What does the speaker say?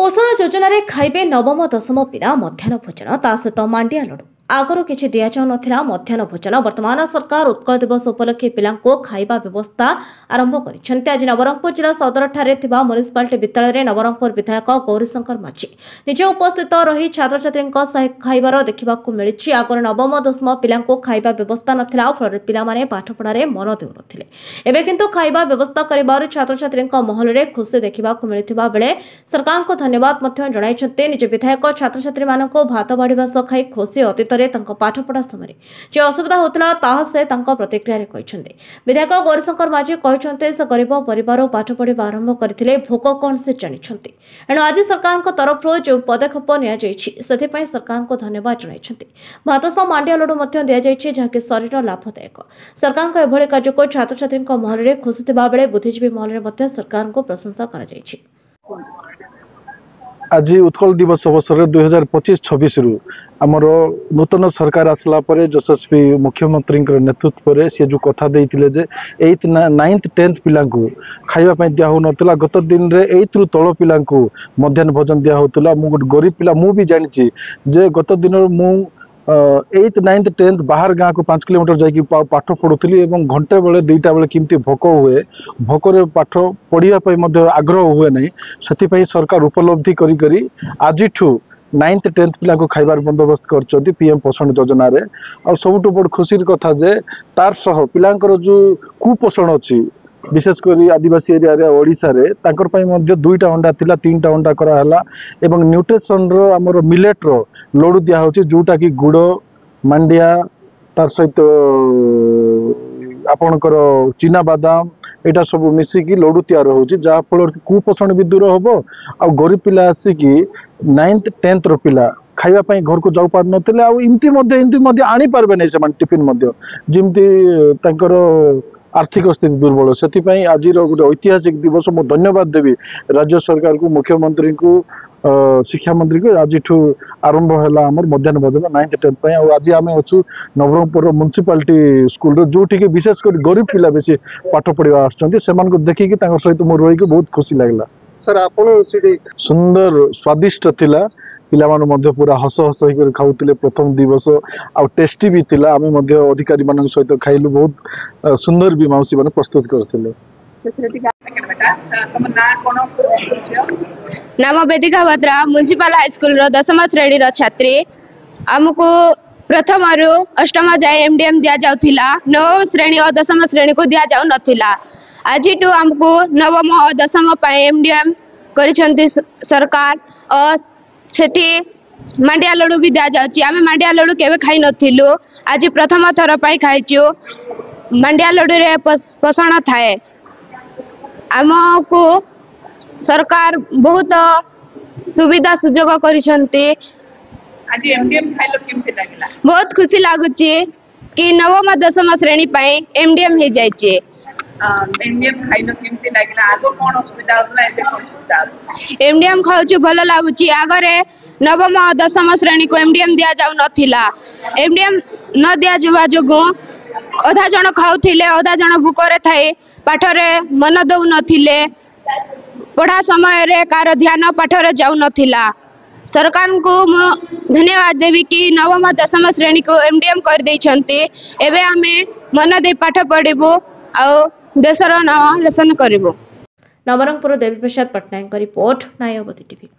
पोषण योजन खाइबे नवम दशम पिला मध्याह्न भोजन ता सहित मांडिया लडु आगरू किसी दि जाऊ ना मध्याह्न भोजन वर्तमान सरकार उत्कल दिवस उपलक्षे पिला खाइबा व्यवस्था आरंभ कर आज नवरंगपुर जिला सदर ठारे म्युनिसिपालिटी विद्यालय नवरंगपुर विधायक गौरीशंकर माझी निजे उपस्थित रही छात्र छात्री खाइबार देखा मिली आगर नवम दशम पिला खाइबा व्यवस्था नाला फल पाने पाठपढ़े मन देउनथिले एबे किंतु खाइबा व्यवस्था करिबार छात्र छात्री महल में खुशी देखा मिलता बेले सरकार को धन्यवाद निज विधायक छात्र छात्री भात बाढ़ी सह खाई खुशी अतीत पाठपढ़ा समय जो असुविधा होता से प्रतिक्रिया विधायक गौरीशंकर माझी कहते से गरीब परिवार पाठ पढ़ा आरंभ करते भोक कौन से जानी एणु आज सरकार तरफ जो पदक्षेप नि सरकार को धन्यवाद जनाई भात सह मांडिया लडु दि जाए जहाँकि शरीर लाभदायक सरकार एभली कार्य को छात्र छात्री महल में खुशी था बेले बुद्धिजीवी महल में सरकार को प्रशंसा कर आज उत्कल दिवस अवसर 2025-26 रु आमर नूतन सरकार आसला परे यशस्वी मुख्यमंत्री नेतृत्व में सी जो कथा देते जे 8th 9th 10th पिला खाइबा दिया हो नथिला गत दिन रे 8th रु तल पिला मध्याह्न भोजन दिया होतला मु गोटे गरीब पिला मु भी जानी जे गत दिन मु 8th 9th 10th बाहर गाँव को 5 किलोमीटर जाकि पाठ पढ़ुली घंटे बेले 2टा बेले किमती भोक हुए भोकर पाठ पढ़ाई आग्रह हुए ना से सरकार उपलब्धि करी आज 9th 10th पिला खाइबार बंदोबस्त कर पीएम पोषण योजना रे और सबुठ बड़ खुशी कथा जे तार सह पिलांकर जो कुपोषण अच्छी विशेषकर आदिवासी एरिया रे ओडिशा रे तांकर पई मध्ये 2टा अंडा थिला 3टा अंडा करा हला एवं न्यूट्रिशन रो हमर मिलेट रो लोडू दिया होची जोटा कि गुड़ मांडिया तार सहित आपणकर चीना बादाम एटा सब मिसिकी लोडू तैयार होची जहा फल कुपोषण भी दूर होबो आ गरीब पिला आसिकी 9th 10th रो पिला खाइबा पई घर को जाऊ पार नथिले आ इमती मध्ये आनी पारबे नै से टिफिन मध्ये जिमती तांकर आर्थिक स्थिति दुर्बल से आज गोटे ऐतिहासिक दिवस मु धन्यवाद देवी राज्य सरकार को मुख्यमंत्री को शिक्षा मंत्री को आज आरंभ है आम मध्याह्न भोजन 9th 10th आज आम अच्छु नवरंगपुर म्युनिसिपालिटी स्कूल जो विशेषकर गरीब पिला बेसी पाठ पढ़ा आसको देखिकी सहित मोर रही बहुत खुशी लगला सर आप सुंदर स्वादिष्ट थिला पिला माने पूरा हस हस होकर खाऊले प्रथम दिवस आ टेस्टी भी थिला आमे अधिकारी मान सहित खाइलु बहुत सुंदर भी माउसी मान प्रस्तुत करथिले नाम वेदिका भद्रा म्युनिसिपल हाई स्कूल रो 10th श्रेणी रो छात्री हमको प्रथम रु 8th जाए एमडीएम दिया जाउथिला 9th श्रेणी और 10th श्रेणी को दिया जाउ नथिला आज हमको 9th और 10th पाए एमडीएम करिसंती सरकार और सेठी मांडिया लडू भी दिया जाउची आमे मांडिया लडू केबे खाई नथिलु आज प्रथम थर पाई खाइछु मांडिया लडू रे पोषण थाए आमको सरकार बहुत सुविधा सुजोग करिसंती आज एमडीएम खाइलो केमते लागला बहुत खुशी लागुची कि 9th 10th श्रेणी पाई एमडीएम हे जाइचे एमडीएम खाइलो केमते लागला आगो कोन असुविधा होला एबे कोन सुविधा एमडीएम खाउछु भलो लागुची आगरे 9th और 10th श्रेणी को एमडीएम दिया जाउ नथिला एमडीएम न दिया जवा जोगो अधा जण खाउथिले अधा जण भूकरे थाए पाठरे मन दउ नथिले पढ़ा समय रे कार ध्यान पाठरे जाउ नथिला सरकार को धन्यवाद देवी कि 9th 10th श्रेणी को एमडीएम कर देइछंती एबे आमे मन दे पाठ पढिबो आ देशर नाम रोशन करिबो। Nabarangpur Devi Prasad Patnaik report नायवती TV.